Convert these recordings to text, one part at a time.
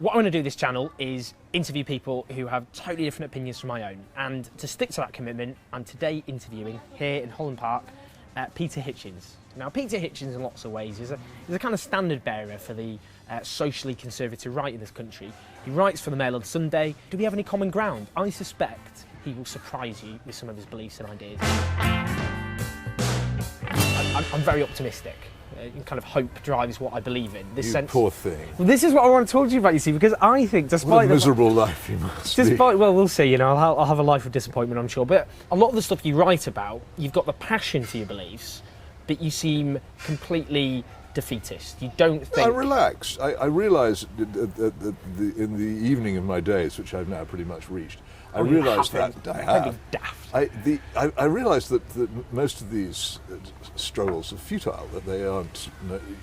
What I want to do with this channel is interview people who have totally different opinions from my own. And to stick to that commitment, I'm today interviewing here in Holland Park Peter Hitchens. Now, Peter Hitchens, in lots of ways, is a kind of standard bearer for the socially conservative right in this country. He writes for the Mail on Sunday. Do we have any common ground? I suspect he will surprise you with some of his beliefs and ideas. I'm very optimistic. Kind of hope drives what I believe in. This sense, poor thing. Well, this is what I want to talk to you about, you see, because I think, despite what a miserable life you must be. Well, we'll see. You know, I'll have a life of disappointment, I'm sure. But a lot of the stuff you write about, you've got the passion for your beliefs, but you seem completely defeatist. You don't think. Relax. I realise in the evening of my days, which I've now pretty much reached, I realise that I realise that most of these struggles are futile. That they aren't,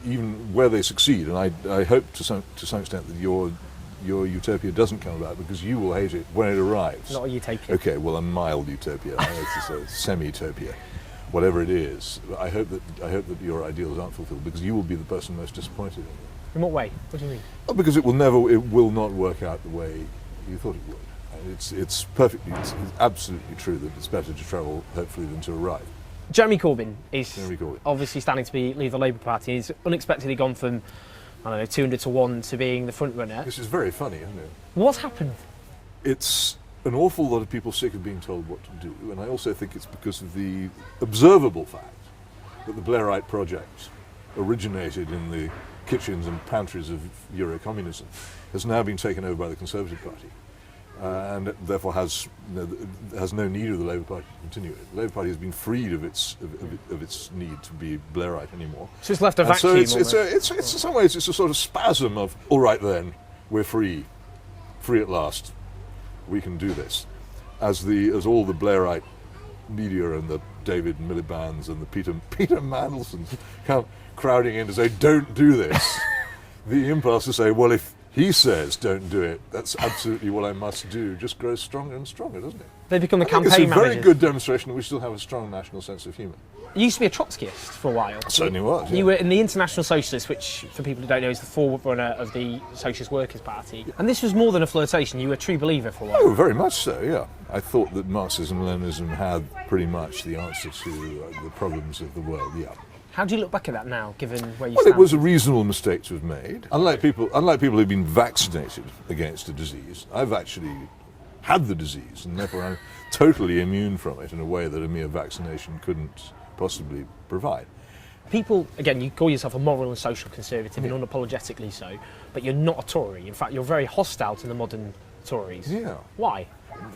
even where they succeed. And I hope to some extent that your utopia doesn't come about, because you will hate it when it arrives. Not a utopia. Okay, well, a mild utopia. It's a semi-utopia. Whatever it is, I hope that your ideals aren't fulfilled, because you will be the person most disappointed in them. In what way? What do you mean? Well, because it will not work out the way you thought it would. And it's absolutely true that it's better to travel, hopefully, than to arrive. Jeremy Corbyn is obviously standing to leave the Labour Party. He's unexpectedly gone from, 200 to 1 to being the front runner. This is very funny, isn't it? What's happened? It's an awful lot of people sick of being told what to do, and I also think it's because of the observable fact that the Blairite project, originated in the kitchens and pantries of Eurocommunism, has now been taken over by the Conservative Party, and therefore has no need of the Labour Party to continue it. The Labour Party has been freed of its need to be Blairite anymore. So it's left a vacuum. So it's in some ways it's a sort of spasm of, all right then, we're free at last. We can do this, as all the Blairite media and the David Miliband's and the Peter Mandelsons come crowding in to say, don't do this. The impulse to say, well, if he says don't do it, that's absolutely what I must do, just grows stronger and stronger, doesn't it? They become the campaign managers. It's a managers. very good demonstration that we still have a strong national sense of humour. You used to be a Trotskyist for a while. Certainly was. Yeah. You were in the International Socialists, which, for people who don't know, is the forerunner of the Socialist Workers' Party. And this was more than a flirtation. You were a true believer for a while. Oh, very much so, yeah. I thought that Marxism-Leninism had pretty much the answer to the problems of the world, yeah. How do you look back at that now, given where you stand? Well, it was a reasonable mistake to have made. Unlike people who've been vaccinated against a disease, I've actually had the disease, and therefore I'm totally immune from it in a way that a mere vaccination couldn't possibly provide. People, again, you call yourself a moral and social conservative, and unapologetically so, but you're not a Tory. In fact, you're very hostile to the modern Tories. Yeah. Why?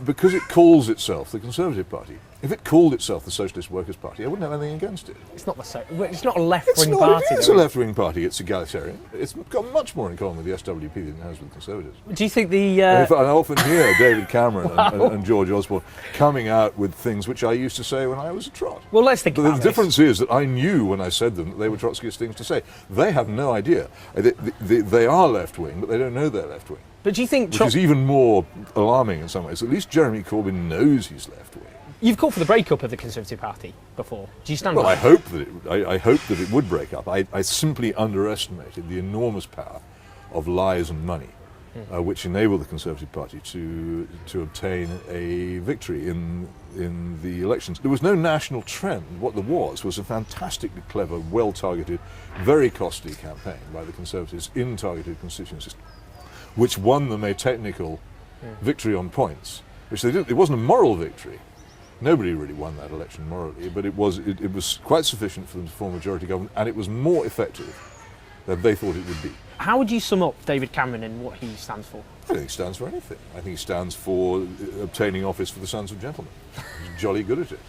Because it calls itself the Conservative Party. If it called itself the Socialist Workers' Party, I wouldn't have anything against it. It's not a left-wing party. It's a left-wing party. It's egalitarian. It's got much more in common with the SWP than it has with Conservatives. Do you think the... I often hear David Cameron and George Osborne coming out with things which I used to say when I was a trot. Well, let's think about the difference is that I knew when I said them that they were Trotskyist things to say. They have no idea. They are left-wing, but they don't know they're left-wing. But do you think... Which is even more alarming in some ways. At least Jeremy Corbyn knows he's left-wing. You've called for the breakup of the Conservative Party before. Do you stand by that? I hope that it would break up. I simply underestimated the enormous power of lies and money, which enabled the Conservative Party to obtain a victory in the elections. There was no national trend. What there was a fantastically clever, well-targeted, very costly campaign by the Conservatives in targeted constituencies, which won them a technical victory on points, which they didn't. It wasn't a moral victory. Nobody really won that election morally, but it was quite sufficient for them to form a majority government, and it was more effective than they thought it would be. How would you sum up David Cameron and what he stands for? I don't think he stands for anything. I think he stands for obtaining office for the sons of gentlemen. He's jolly good at it.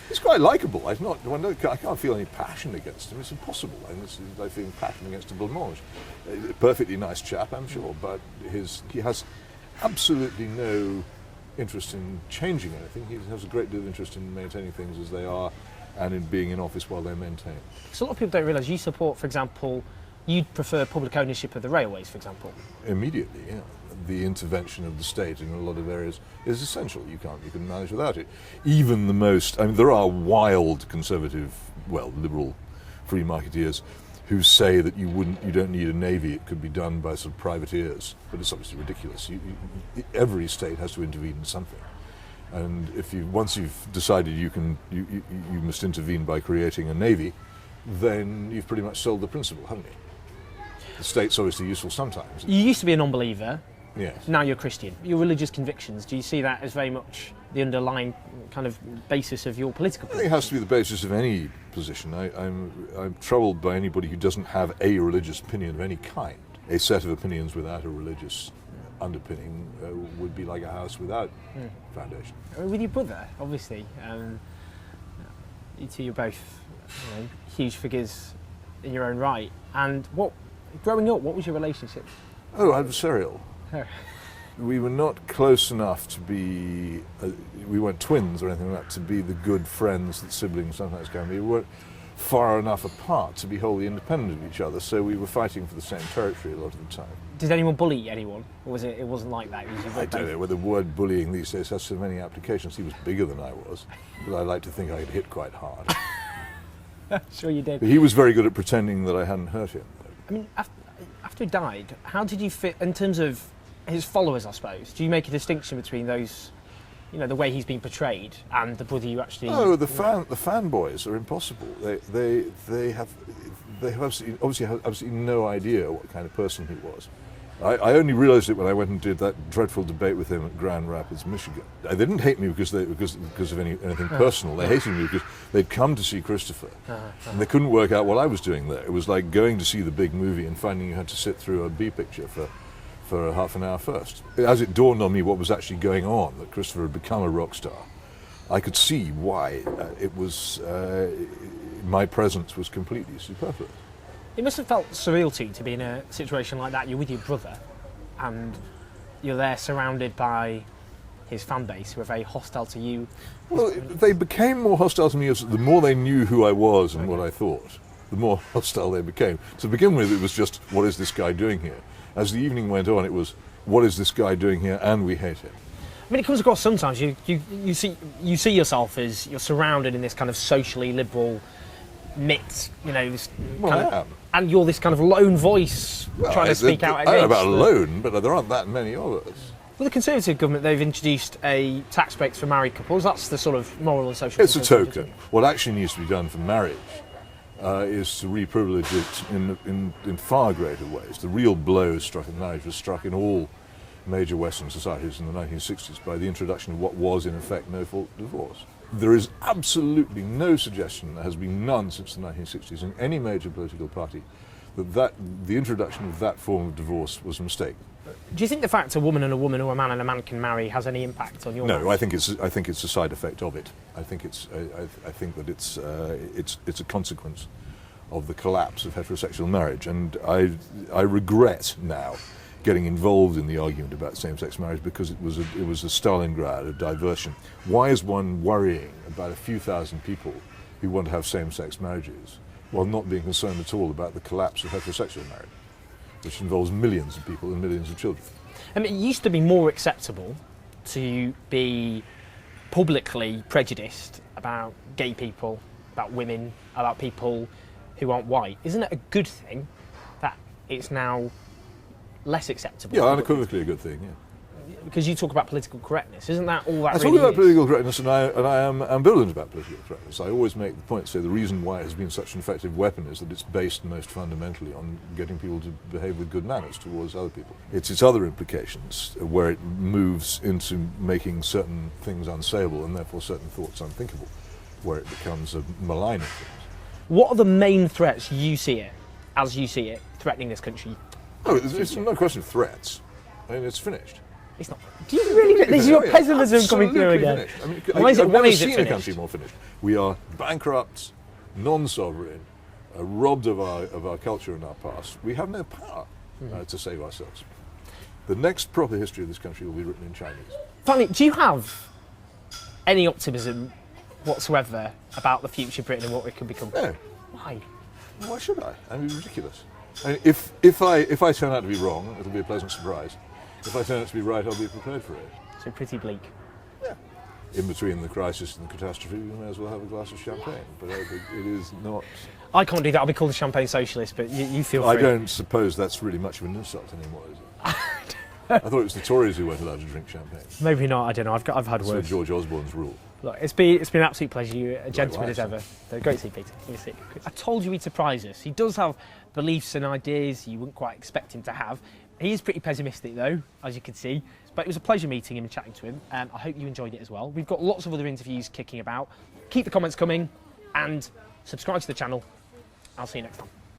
He's quite likeable. I can't feel any passion against him. It's impossible. I feel passion against a blancmange. A perfectly nice chap, I'm sure, but he has absolutely no interest in changing anything. He has a great deal of interest in maintaining things as they are and in being in office while they're maintained. So a lot of people don't realise you support, for example, you'd prefer public ownership of the railways, for example. Immediately, yeah. The intervention of the state in a lot of areas is essential. You can manage without it. Even the most, there are wild conservative, liberal free marketeers who say that you don't need a navy, it could be done by sort of privateers. But it's obviously ridiculous. Every state has to intervene in something. And once you've decided you must intervene by creating a navy, then you've pretty much sold the principle, haven't you? The state's obviously useful sometimes. You used to be a non-believer. Yes. Now you're Christian. Your religious convictions, do you see that as very much the underlying kind of basis of your political position? I think it has to be the basis of any position. I'm troubled by anybody who doesn't have a religious opinion of any kind. A set of opinions without a religious underpinning would be like a house without foundation. With your brother, obviously, you two are both huge figures in your own right. And growing up, what was your relationship? Oh, adversarial. We were not close enough to be, we weren't twins or anything like that, to be the good friends that siblings sometimes can be. We weren't far enough apart to be wholly independent of each other, so we were fighting for the same territory a lot of the time. Did anyone bully anyone, or it wasn't like that? I don't know whether the word bullying these days has so many applications. He was bigger than I was, but I like to think I had hit quite hard. Sure you did. But he was very good at pretending that I hadn't hurt him. I mean, after he died, how did you fit, in terms of his followers, I suppose? Do you make a distinction between those, the way he's been portrayed, and the brother you actually... Oh, the fanboys are impossible. They have absolutely no idea what kind of person he was. I only realised it when I went and did that dreadful debate with him at Grand Rapids, Michigan. They didn't hate me because of anything personal. They hated me because they'd come to see Christopher, and they couldn't work out what I was doing there. It was like going to see the big movie and finding you had to sit through a B picture for half an hour first. As it dawned on me what was actually going on, that Christopher had become a rock star, I could see why my presence was completely superfluous. It must have felt surreal to you to be in a situation like that. You're with your brother, and you're there surrounded by his fan base who are very hostile to you. Well, they became more hostile to me the more they knew who I was and what I thought. The more hostile they became. To begin with, it was just, what is this guy doing here? As the evening went on, it was, what is this guy doing here? And we hate him. I mean, it comes across sometimes. You see yourself as you're surrounded in this kind of socially liberal myths, this and you're this kind of lone voice trying to speak out against... I don't know about alone, but there aren't that many of us. Well, the Conservative government, they've introduced a tax breaks for married couples. That's the sort of moral and social... It's a token. What actually needs to be done for marriage is to re-privilege it in far greater ways. The real blow struck at marriage was struck in all major Western societies in the 1960s by the introduction of what was, in effect, no-fault divorce. There is absolutely no suggestion, there has been none since the 1960s in any major political party, that the introduction of that form of divorce was a mistake. Do you think the fact a woman and a woman or a man and a man can marry has any impact on your marriage? No, I think it's a side effect of it. I think that it's a consequence of the collapse of heterosexual marriage, and I regret now getting involved in the argument about same-sex marriage because it was a Stalingrad, a diversion. Why is one worrying about a few thousand people who want to have same-sex marriages while not being concerned at all about the collapse of heterosexual marriage, which involves millions of people and millions of children? I mean, it used to be more acceptable to be publicly prejudiced about gay people, about women, about people who aren't white. Isn't it a good thing that it's now less acceptable? Yeah, unequivocally a good thing, yeah. Because you talk about political correctness, isn't that all that I really talk about is? political correctness, and I am ambivalent about political correctness. I always make the point, say the reason why it has been such an effective weapon is that it's based most fundamentally on getting people to behave with good manners towards other people. It's its other implications, where it moves into making certain things unsayable and therefore certain thoughts unthinkable, where it becomes a malign of things. What are the main threats you see it, threatening this country? Oh, it's not a question of threats. I mean, it's finished. It's not. Do you really? This is your pessimism coming through again. Finished. I mean, Why is it? I've never Why is it seen a finished? country more finished. We are bankrupt, non-sovereign, robbed of our culture and our past. We have no power to save ourselves. The next proper history of this country will be written in Chinese. Finally, do you have any optimism whatsoever about the future of Britain and what it could become? No. Why? Why should I? I mean, it's ridiculous. I mean, if I turn out to be wrong, it'll be a pleasant surprise. If I turn out to be right, I'll be prepared for it. So pretty bleak. Yeah. in between the crisis and the catastrophe, we may as well have a glass of champagne. But it is not. I can't do that. I'll be called a champagne socialist, but you feel free. I don't suppose that's really much of an insult anymore, is it? I thought it was the Tories who weren't allowed to drink champagne. Maybe not. I don't know. I've had words. So George Osborne's rule. Look, it's been an absolute pleasure. You're a gentleman as ever. Great to see you, Peter. Good to see you. I told you he'd surprise us. He does have beliefs and ideas you wouldn't quite expect him to have. He is pretty pessimistic though, as you can see. But it was a pleasure meeting him and chatting to him. I hope you enjoyed it as well. We've got lots of other interviews kicking about. Keep the comments coming and subscribe to the channel. I'll see you next time.